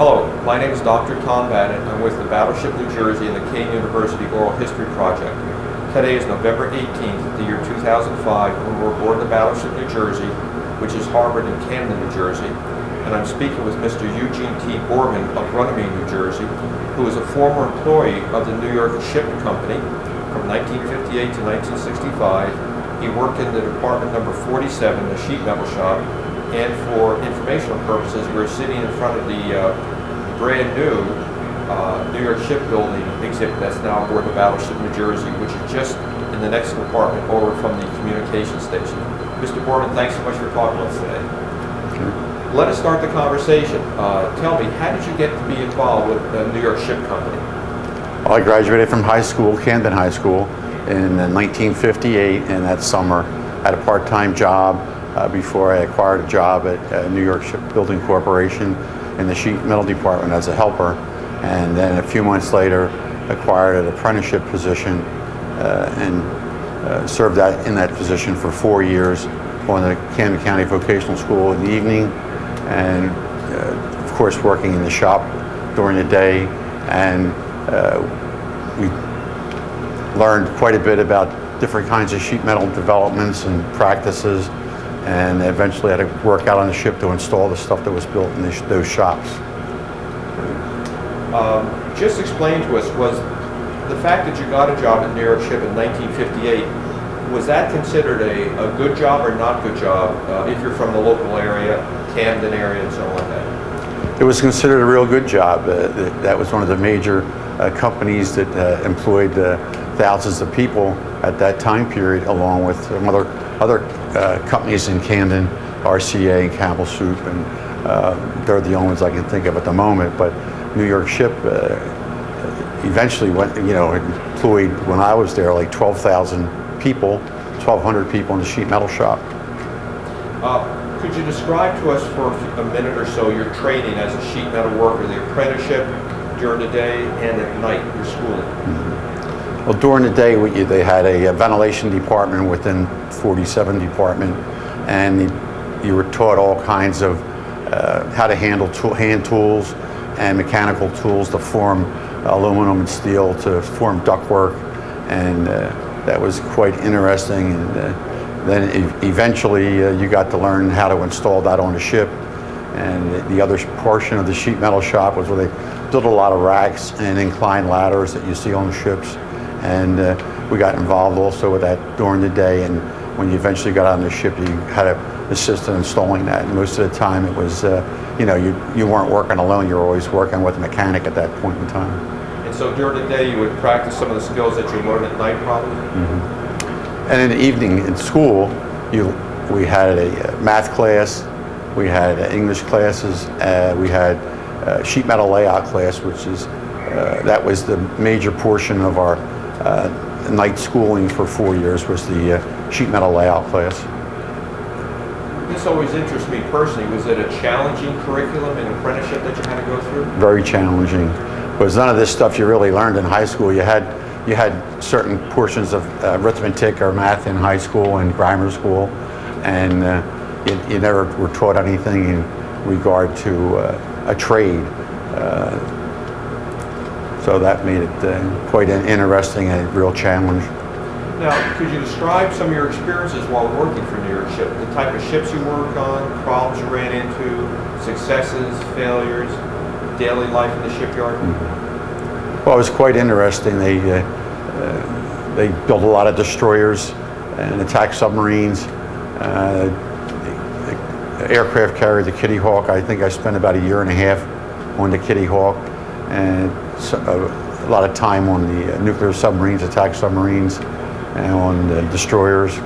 Hello, my name is Dr. Tom Bannon. I'm with the Battleship New Jersey and the Kane University Oral History Project. Today is November 18th, the year 2005, when we're aboard the Battleship New Jersey, which is harbored in Camden, New Jersey. And I'm speaking with Mr. Eugene T. Borman of Runnymede, New Jersey, who is a former employee of the New York Ship Company from 1958 to 1965. He worked in the department number 47, the sheet metal shop, and for informational purposes, we're sitting in front of the brand new New York Shipbuilding exhibit that's now aboard the Battleship New Jersey, which is just in the next compartment over from the communication station. Mr. Borman, thanks so much for talking to us today. Okay. Let us start the conversation. Tell me, how did you get to be involved with the New York Ship Company? Well, I graduated from high school, Camden High School, in 1958, and that summer I had a part-time job before I acquired a job at New York Shipbuilding Corporation in the sheet metal department as a helper, and then a few months later acquired an apprenticeship position and served in that position for 4 years on the Camden County Vocational School in the evening, and of course working in the shop during the day. And we learned quite a bit about different kinds of sheet metal developments and practices, and eventually had to work out on the ship to install the stuff that was built in those shops. Just explain to us, was the fact that you got a job at New York Ship in 1958, was that considered a good job or not good job if you're from the local area, Camden area and so on like that? It was considered a real good job. That was one of the major companies that employed thousands of people at that time period, along with some other companies in Camden, RCA and Campbell Soup, and they're the only ones I can think of at the moment. But New York Ship eventually employed, when I was there, like 12,000 people, 1,200 people in the sheet metal shop. Could you describe to us for a minute or so your training as a sheet metal worker, the apprenticeship during the day and at night, your schooling? Mm-hmm. Well, during the day they had a ventilation department within 47 department, and you were taught all kinds of how to handle hand tools and mechanical tools to form aluminum and steel, to form ductwork, and that was quite interesting. And then eventually you got to learn how to install that on the ship. And the other portion of the sheet metal shop was where they built a lot of racks and inclined ladders that you see on the ships. And we got involved also with that during the day. And when you eventually got on the ship, you had an assistant installing that. And most of the time it was, you weren't working alone. You were always working with a mechanic at that point in time. And so during the day you would practice some of the skills that you learned at night probably? Mm-hmm. And in the evening in school, we had a math class, we had English classes, we had sheet metal layout class, which is, that was the major portion of our night schooling for 4 years, was the sheet metal layout class. This always interests me personally. Was it a challenging curriculum and apprenticeship that you had to go through? Very challenging, because none of this stuff you really learned in high school. You had certain portions of arithmetic or math in high school and grammar school, and you never were taught anything in regard to a trade. So that made it quite an interesting and real challenge. Now, could you describe some of your experiences while working for New York Ship? The type of ships you worked on, problems you ran into, successes, failures, daily life in the shipyard? Mm-hmm. Well, it was quite interesting. They built a lot of destroyers and attack submarines. The aircraft carrier, the Kitty Hawk, I think I spent about 1.5 years on the Kitty Hawk, and a lot of time on the nuclear submarines, attack submarines, and on the destroyers.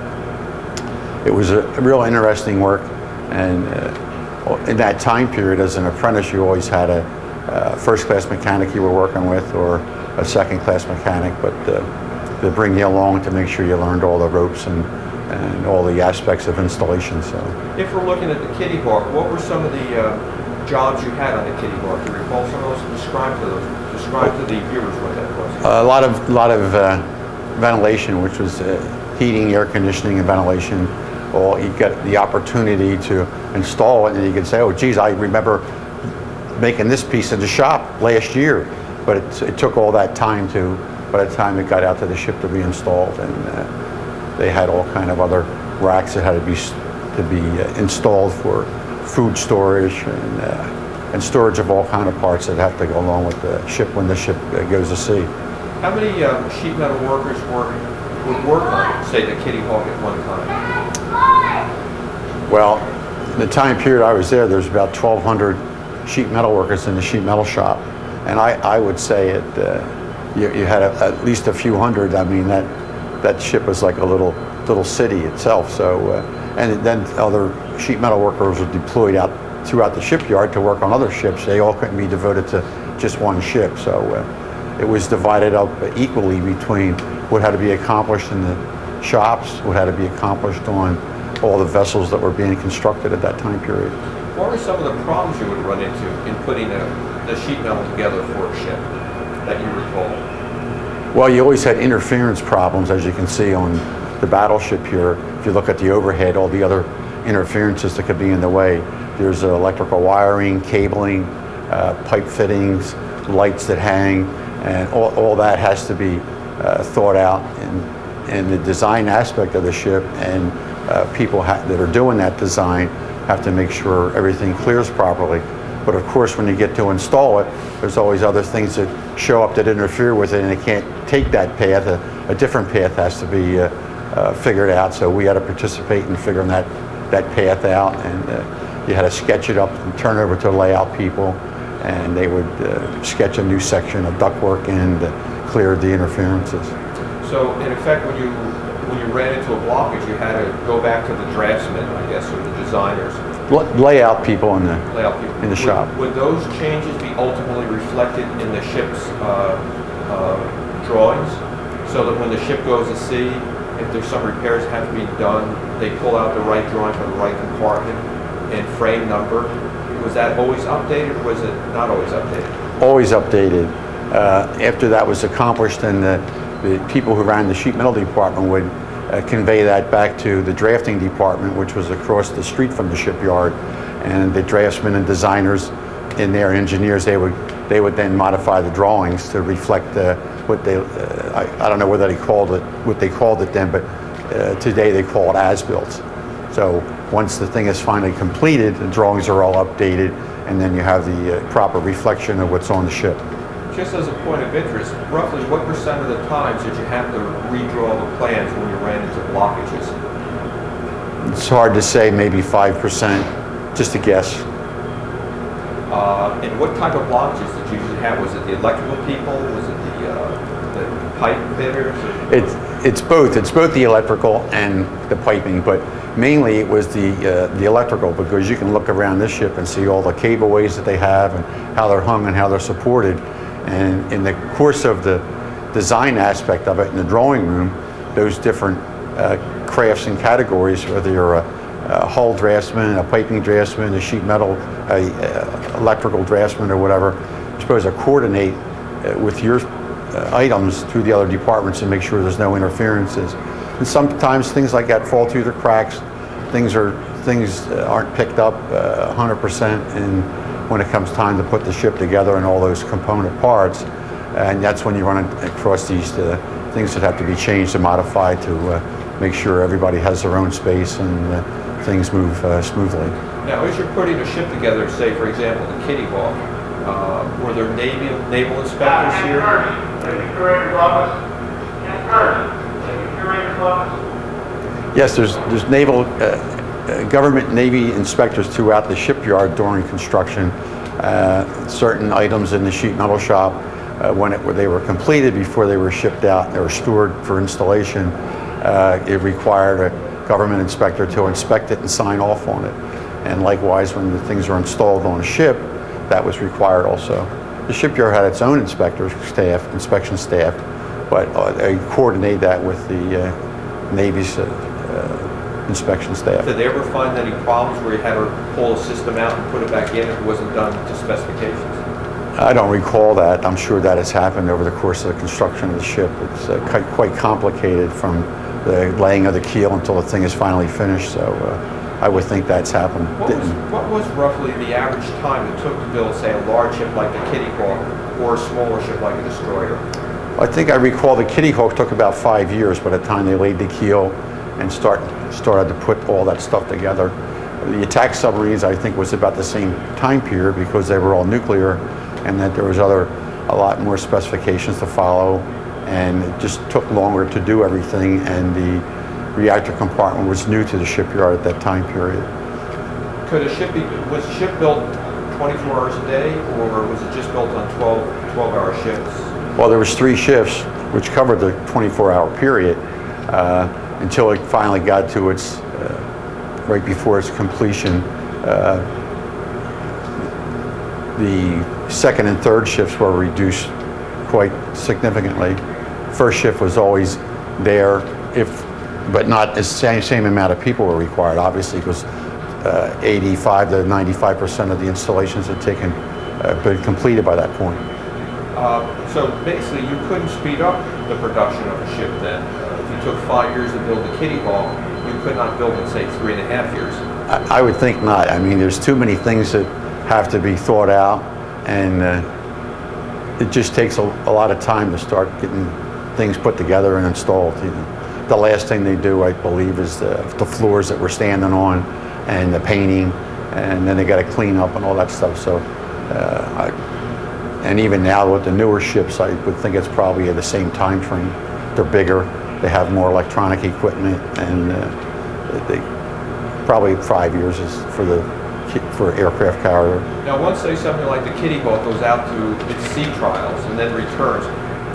It was a real interesting work, and in that time period as an apprentice, you always had a first-class mechanic you were working with, or a second-class mechanic, but they bring you along to make sure you learned all the ropes and all the aspects of installation. So, if we're looking at the Kitty Hawk, what were some of the jobs you had on the Kitty Hawk? Do you recall some of those? Describe to the viewers what that was. A lot of ventilation, which was heating, air conditioning, and ventilation. Well, you get the opportunity to install it, and you can say, "Oh, geez, I remember making this piece in the shop last year, but it took all that time by the time it got out to the ship to be installed, and they had all kind of other racks that had to be installed for food storage and storage of all kind of parts that have to go along with the ship when the ship goes to sea. How many sheet metal workers would work on, say, the Kitty Hawk at one time? Well, in the time period I was there's about 1,200 sheet metal workers in the sheet metal shop, and I would say you had at least a few hundred. I mean, that ship was like a little city itself. So, and then other sheet metal workers were deployed out throughout the shipyard to work on other ships. They all couldn't be devoted to just one ship. So it was divided up equally between what had to be accomplished in the shops, what had to be accomplished on all the vessels that were being constructed at that time period. What were some of the problems you would run into in putting the sheet metal together for a ship that you recall? Well, you always had interference problems, as you can see on the Battleship here. If you look at the overhead, all the other interferences that could be in the way. There's electrical wiring, cabling, pipe fittings, lights that hang, and all that has to be thought out in the design aspect of the ship, and people that are doing that design have to make sure everything clears properly. But of course, when you get to install it, there's always other things that show up that interfere with it, and it can't take that path. A different path has to be figured out. So we had to participate in figuring that path out, and you had to sketch it up and turn it over to the layout people, and they would sketch a new section of ductwork and clear the interferences. So in effect, when you ran into a blockage, you had to go back to the draftsmen, I guess, or the designers. Layout people in the shop. Would those changes be ultimately reflected in the ship's drawings, so that when the ship goes to sea, if there's some repairs that have to be done, they pull out the right drawing for the right compartment and frame number? Was that always updated, or was it not always updated? Always updated. After that was accomplished, and the people who ran the sheet metal department would convey that back to the drafting department, which was across the street from the shipyard, and the draftsmen and designers and their engineers, they would then modify the drawings to reflect what they I don't know what they called it then, but today they call it as-built. So once the thing is finally completed, the drawings are all updated, and then you have the proper reflection of what's on the ship. Just as a point of interest, roughly what percent of the times did you have to redraw the plans when you ran into blockages? It's hard to say, maybe 5%, just a guess. And what type of blockages did you usually have? Was it the electrical people? Was it the pipe fitters? It's both. It's both the electrical and the piping, but mainly it was the electrical, because you can look around this ship and see all the cableways that they have and how they're hung and how they're supported. And in the course of the design aspect of it in the drawing room, those different crafts and categories, whether you're a hull draftsman, a piping draftsman, a sheet metal, electrical draftsman, or whatever, you're supposed to coordinate with your items through the other departments and make sure there's no interferences. And sometimes things like that fall through the cracks. Things aren't picked up 100%, and when it comes time to put the ship together and all those component parts, and that's when you run across these things that have to be changed and modified to make sure everybody has their own space and things move smoothly. Now, as you're putting a ship together, say for example the Kitty Hawk, were there naval inspectors here? Yes, there's naval government Navy inspectors throughout the shipyard during construction. Certain items in the sheet metal shop, when they were completed before they were shipped out, they were stored for installation. It required a government inspector to inspect it and sign off on it. And likewise, when the things are installed on a ship, that was required also. The shipyard had its own inspection staff, but they coordinate that with the Navy's inspection staff. Did they ever find any problems where you had to pull a system out and put it back in if it wasn't done to specifications? I don't recall that. I'm sure that has happened over the course of the construction of the ship. It's quite complicated from the laying of the keel until the thing is finally finished. So I would think that's happened. What was roughly the average time it took to build, say, a large ship like the Kitty Hawk or a smaller ship like a destroyer? I think I recall the Kitty Hawk took about 5 years by the time they laid the keel and started to put all that stuff together. The attack submarines, I think, was about the same time period because they were all nuclear, and that there was a lot more specifications to follow, and it just took longer to do everything, and the reactor compartment was new to the shipyard at that time period. Was the ship built 24 hours a day, or was it just built on 12-hour shifts? Well, there was 3 shifts, which covered the 24-hour period, until it finally got to its, right before its completion. The second and third shifts were reduced quite significantly. First shift was always there, but not the same amount of people were required, obviously, because 85 to 95% of the installations had been completed by that point. So basically, you couldn't speed up the production of a ship then. If you took 5 years to build the Kitty Hawk, you could not build it, say, 3.5 years. I would think not. I mean, there's too many things that have to be thought out, and it just takes a lot of time to start getting things put together and installed. The last thing they do, I believe, is the floors that we're standing on and the painting, and then they got to clean up and all that stuff. So, and even now with the newer ships, I would think it's probably at the same time frame. They're bigger, they have more electronic equipment, and they probably 5 years is for aircraft carrier. Now, once say something like the Kitty Hawk goes out to its sea trials and then returns,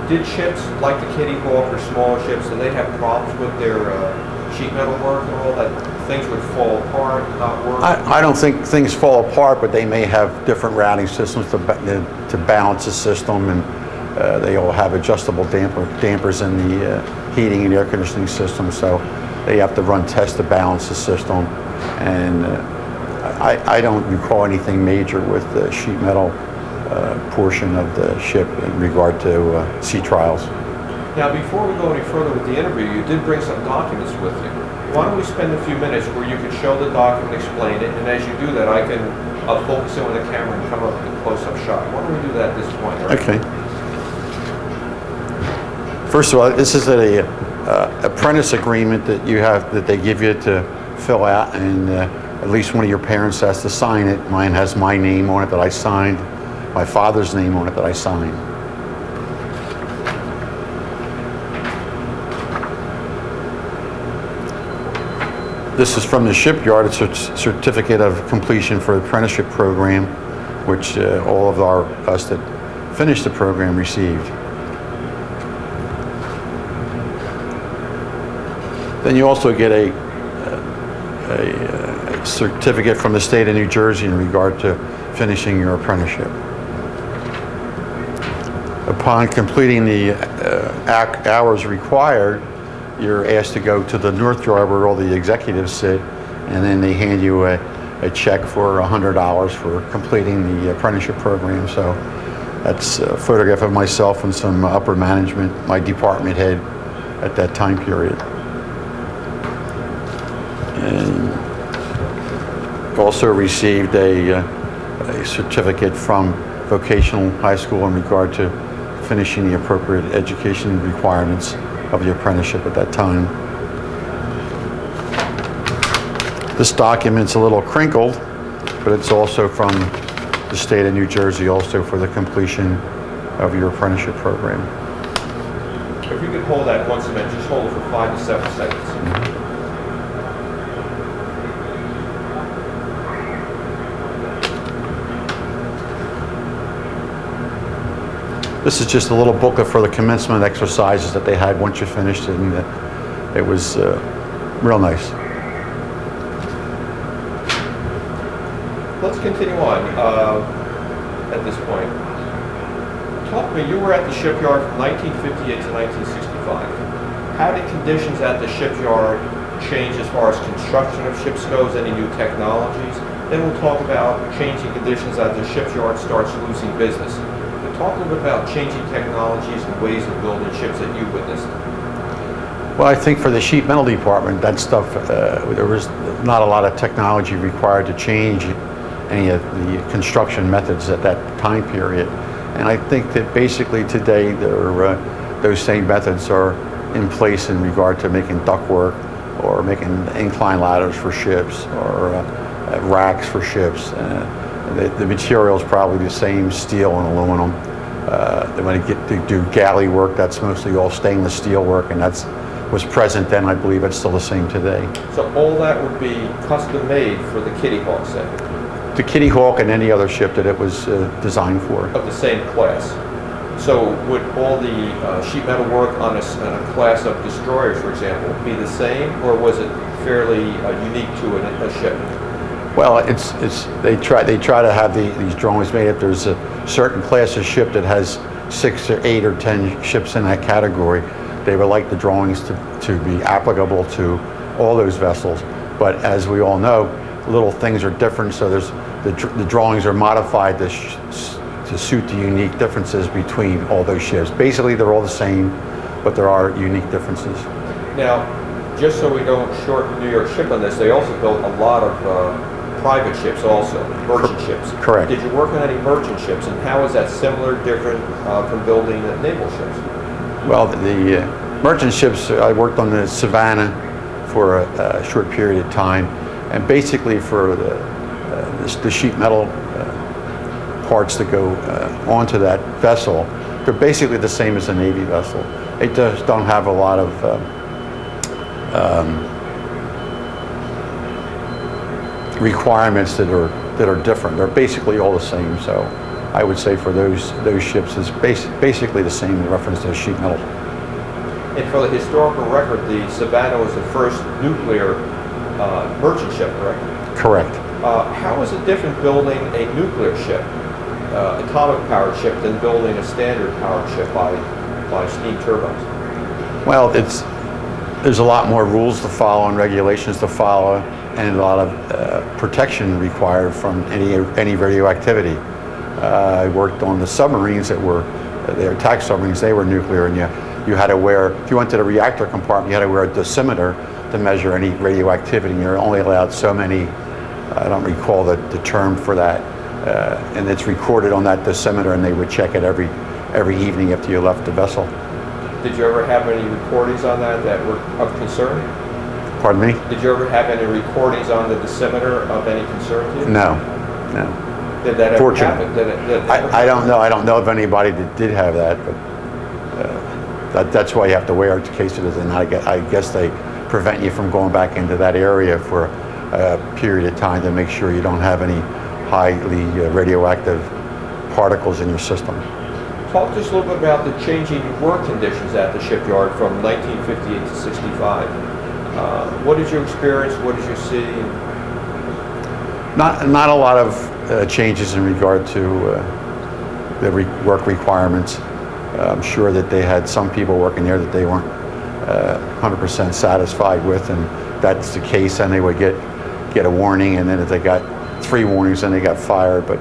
did ships like the Kitty Hawk or smaller ships, did they have problems with their sheet metal work and all that? Things would fall apart, not work? I don't think things fall apart, but they may have different routing systems to balance the system, and they all have adjustable dampers in the heating and air conditioning system, so they have to run tests to balance the system. And I don't recall anything major with the sheet metal portion of the ship in regard to sea trials. Now, before we go any further with the interview, you did bring some documents with you. Why don't we spend a few minutes where you can show the document, explain it, and as you do that, I can focus in with the camera and come up with a close-up shot. Why don't we do that at this point? Right? Okay. First of all, this is an apprentice agreement that they give you to fill out, and at least one of your parents has to sign it. Mine has my name on it that I signed, my father's name on it that I signed. This is from the shipyard. It's a certificate of completion for the apprenticeship program, which all of us that finished the program received. Then you also get a certificate from the state of New Jersey in regard to finishing your apprenticeship. Upon completing the hours required, you're asked to go to the North Yard where all the executives sit, and then they hand you a check for $100 for completing the apprenticeship program. So that's a photograph of myself and some upper management, my department head at that time period. And also received a certificate from vocational high school in regard to finishing the appropriate education requirements of the apprenticeship at that time. This document's a little crinkled, but it's also from the state of New Jersey, also for the completion of your apprenticeship program. If you could hold that once a minute, just hold it for 5 to 7 seconds. Mm-hmm. This is just a little booklet for the commencement exercises that they had once you finished it, and it was real nice. Let's continue on at this point. Talk to me, you were at the shipyard from 1958 to 1965. How did conditions at the shipyard change as far as construction of ships goes, any new technologies? Then we'll talk about changing conditions as the shipyard starts losing business. Talk a little bit about changing technologies and ways of building ships that you witnessed. Well, I think for the sheet metal department, that stuff, there was not a lot of technology required to change any of the construction methods at that time period. And I think that basically today, those same methods are in place in regard to making ductwork or making incline ladders for ships or racks for ships. The material is probably the same, steel and aluminum. When you get to do galley work, that's mostly all stainless steel work, and that's was present then. I believe it's still the same today. So all that would be custom made for the Kitty Hawk set? The Kitty Hawk and any other ship that it was designed for. Of the same class. So would all the sheet metal work on a class of destroyers, for example, be the same, or was it fairly unique to a ship? Well, they try to have these drawings made. If there's a certain class of ship that has 6 or 8 or 10 ships in that category, they would like the drawings to be applicable to all those vessels. But as we all know, little things are different, so the drawings are modified to suit the unique differences between all those ships. Basically, they're all the same, but there are unique differences. Now, just so we don't short New York Ship on this, they also built a lot of private ships also, merchant ships. Correct. Did you work on any merchant ships, and how is that similar, different from building naval ships? Well, the merchant ships, I worked on the Savannah for a short period of time, and basically for the sheet metal parts that go onto that vessel, they're basically the same as a Navy vessel. They just don't have a lot of requirements that are different. They're basically all the same. So I would say for those ships is basically the same in reference to sheet metal. And for the historical record, the Savannah was the first nuclear merchant ship, correct? Correct. How is it different building a nuclear ship, atomic powered ship, than building a standard powered ship by steam turbines? Well, there's a lot more rules to follow and regulations to follow, and a lot of protection required from any radioactivity. I worked on the submarines they were attack submarines. They were nuclear, and you had to wear, if you went to the reactor compartment, you had to wear a dosimeter to measure any radioactivity. You're only allowed so many. I don't recall the term for that, and it's recorded on that dosimeter, and they would check it every evening after you left the vessel. Did you ever have any recordings on that were of concern? Pardon me? Did you ever have any recordings on the dosimeter of any concern to you? No. Did that ever happen? I don't know. I don't know of anybody that did have that, but that's why you have to wear it in case it is. And I guess they prevent you from going back into that area for a period of time to make sure you don't have any highly radioactive particles in your system. Talk just a little bit about the changing work conditions at the shipyard from 1958 to 65. What did you experience? What did you see? Not a lot of changes in regard to the work requirements. I'm sure that they had some people working there that they weren't 100% satisfied with, and that's the case. And they would get a warning, and then if they got 3 warnings, then they got fired. But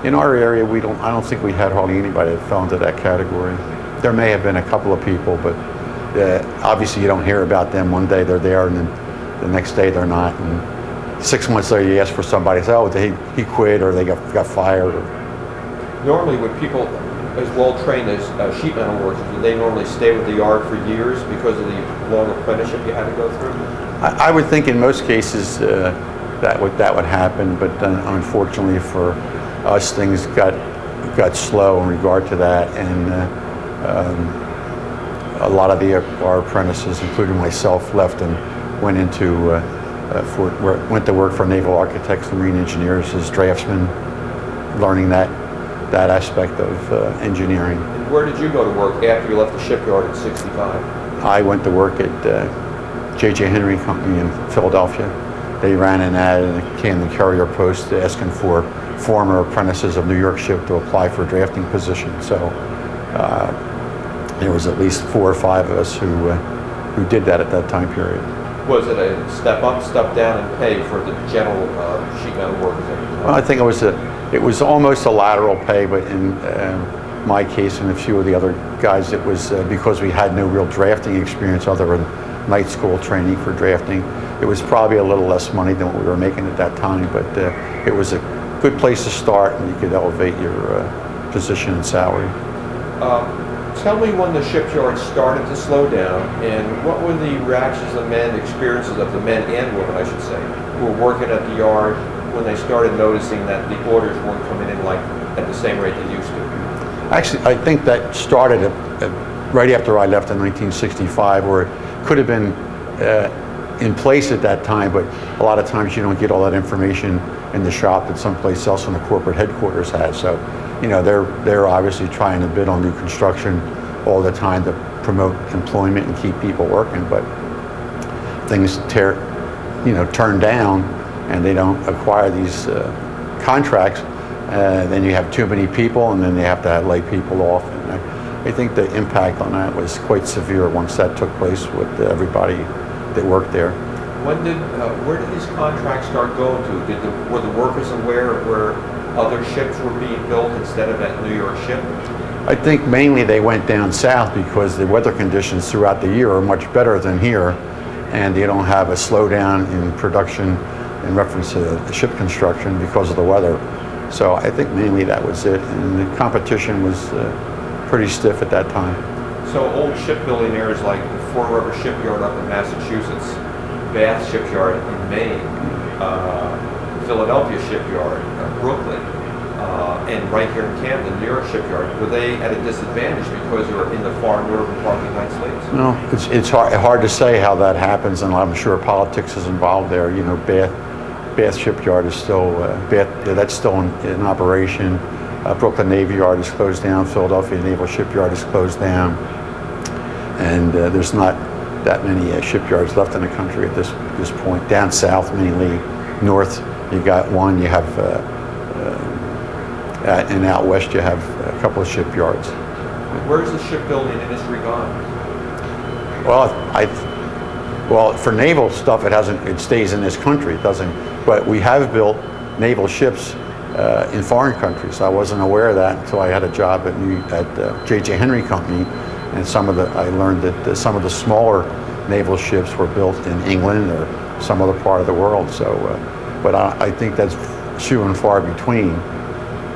in our area, I don't think we had hardly anybody that fell into that category. There may have been a couple of people, but obviously you don't hear about them. One day they're there, and then the next day they're not. And 6 months later, you ask for somebody, say, oh, he quit, or they got fired. Normally, would people as well trained as sheet metal workers, do they normally stay with the yard for years because of the long apprenticeship you had to go through? I would think in most cases that would happen, but unfortunately for us, things got slow in regard to that, and a lot of our apprentices, including myself, left and went to work for naval architects and marine engineers as draftsmen, learning that aspect of engineering. And where did you go to work after you left the shipyard in 65? I went to work at J.J. Henry Company in Philadelphia. They ran an ad in the Camden Carrier Post asking for former apprentices of New York Ship to apply for a drafting position. So there was at least 4 or 5 of us who did that at that time period. Was it a step up, step down in pay for the general sheet metal workers? Well, I think it was almost a lateral pay, but my case and a few of the other guys, it was because we had no real drafting experience other than night school training for drafting. It was probably a little less money than what we were making at that time, but it was a good place to start, and you could elevate your position and salary. Tell me when the shipyard started to slow down, and what were the reactions of the men, experiences of the men and women, I should say, who were working at the yard when they started noticing that the orders weren't coming in like at the same rate they used to? Actually, I think that started right after I left in 1965, where it could have been in place at that time, but a lot of times you don't get all that information in the shop that someplace else in the corporate headquarters has. So, you know, they're obviously trying to bid on new construction all the time to promote employment and keep people working, but things turn down and they don't acquire these contracts, then you have too many people, and then they have to lay people off. And I think the impact on that was quite severe once that took place with everybody that worked there. Where did these contracts start going to? Were the workers aware of where other ships were being built instead of at New York Ship? I think mainly they went down south because the weather conditions throughout the year are much better than here, and you don't have a slowdown in production in reference to ship construction because of the weather. So I think mainly that was it, and the competition was pretty stiff at that time. So old shipbuilding areas like the Fort River Shipyard up in Massachusetts, Bath Shipyard in Maine, Philadelphia Shipyard, Brooklyn, and right here in Camden, New York Shipyard, were they at a disadvantage because they were in the far northern part of the United States? No, it's hard to say how that happens, and I'm sure politics is involved there. You know, Bath Shipyard is still that's still in operation. Brooklyn Navy Yard is closed down. Philadelphia Naval Shipyard is closed down, and there's not that many shipyards left in the country at this point. Down south, mainly. North, you got one. You have, and out west, you have a couple of shipyards. Where's the shipbuilding industry gone? Well, for naval stuff, it stays in this country. It doesn't. But we have built naval ships in foreign countries. I wasn't aware of that until I had a job at J.J. Henry Company, and I learned that some of the smaller naval ships were built in England or some other part of the world. So, but I think that's few and far between.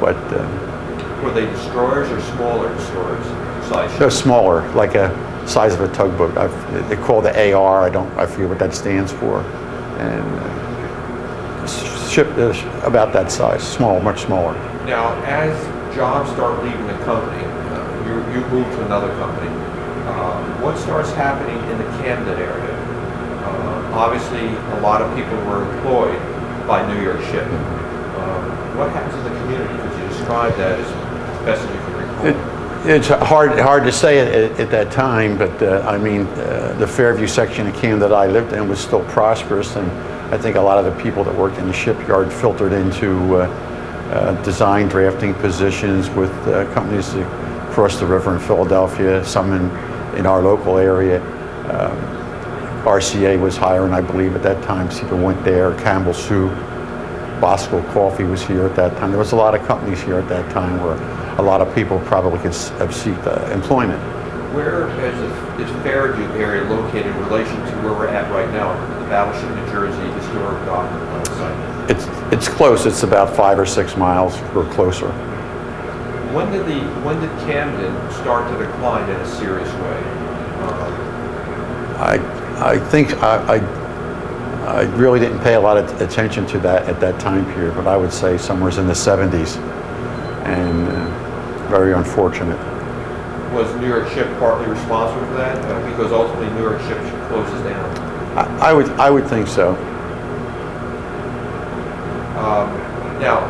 But were they destroyers or smaller destroyers? Size they're smaller, like a size of a tugboat. They call the AR. I forget what that stands for, and ship is about that size, small, much smaller. Now, as jobs start leaving the company, you move to another company. What starts happening in the Camden area? Obviously, a lot of people were employed by New York Ship. What happens in the community? Could you describe that as best as you can recall? It's hard to say at that time, but I mean, the Fairview section of Camden that I lived in was still prosperous, and I think a lot of the people that worked in the shipyard filtered into design drafting positions with companies across the river in Philadelphia, some in our local area. RCA was hiring, I believe, at that time. People went there. Campbell Soup, Bosco Coffee was here at that time. There was a lot of companies here at that time where a lot of people probably could seek employment. Where is Fairview area located in relation to where we're at right now, the Battleship New Jersey historic dock site? It's close. It's about 5 or 6 miles or closer. When did Camden start to decline in a serious way? I think I really didn't pay a lot of attention to that at that time period, but I would say somewhere in the 70s, and very unfortunate. Was New York Ship partly responsible for that? Because ultimately New York Ship closes down. I would think so. Now,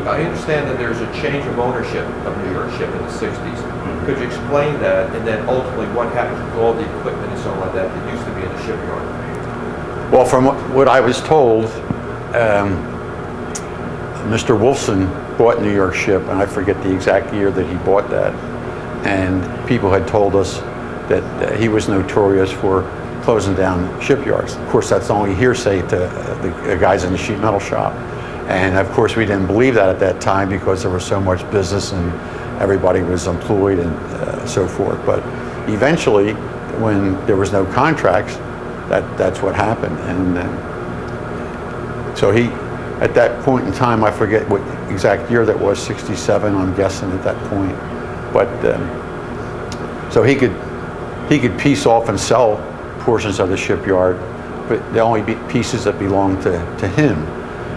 I understand that there's a change of ownership of New York Ship in the 60s. Could you explain that, and then ultimately what happens with all the equipment and so on like that that used to be in the shipyard? Well, from what I was told, Mr. Wolfson bought New York Ship, and I forget the exact year that he bought that. And people had told us that he was notorious for closing down shipyards. Of course, that's only hearsay to the guys in the sheet metal shop. And of course, we didn't believe that at that time because there was so much business and everybody was employed and so forth. But eventually, when there was no contracts, that's what happened. And so he, at that point in time, I forget what exact year that was, 67, I'm guessing at that point. But so he could piece off and sell portions of the shipyard, but the only pieces that belonged to him.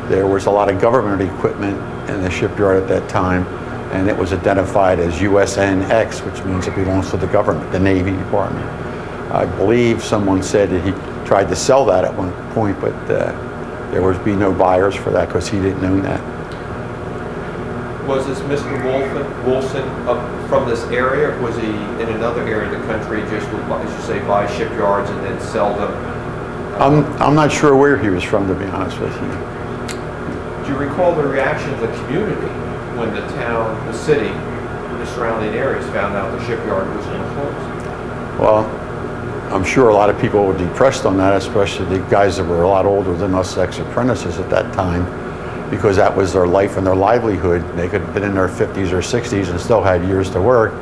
There was a lot of government equipment in the shipyard at that time, and it was identified as USNX, which means it belongs to the government, the Navy Department. I believe someone said that he tried to sell that at one point, but there would be no buyers for that because he didn't own that. Was this Mr. Wolfson from this area, or was he in another area of the country, just would, as you say, buy shipyards and then sell them? I'm not sure where he was from, to be honest with you. Do you recall the reaction of the community when the town, the city, the surrounding areas found out the shipyard was going to close? Well, I'm sure a lot of people were depressed on that, especially the guys that were a lot older than us ex-apprentices at that time, because that was their life and their livelihood. They could have been in their 50s or 60s and still had years to work,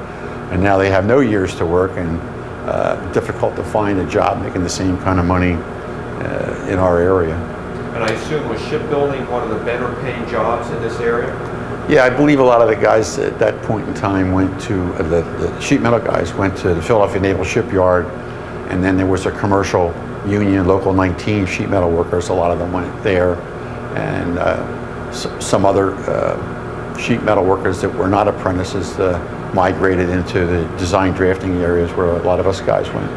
and now they have no years to work, and difficult to find a job making the same kind of money in our area. And I assume was shipbuilding one of the better paying jobs in this area? Yeah, I believe a lot of the guys at that point in time went to, the sheet metal guys went to the Philadelphia Naval Shipyard, and then there was a commercial union, Local 19 sheet metal workers, a lot of them went there, and some other sheet metal workers that were not apprentices migrated into the design drafting areas where a lot of us guys went.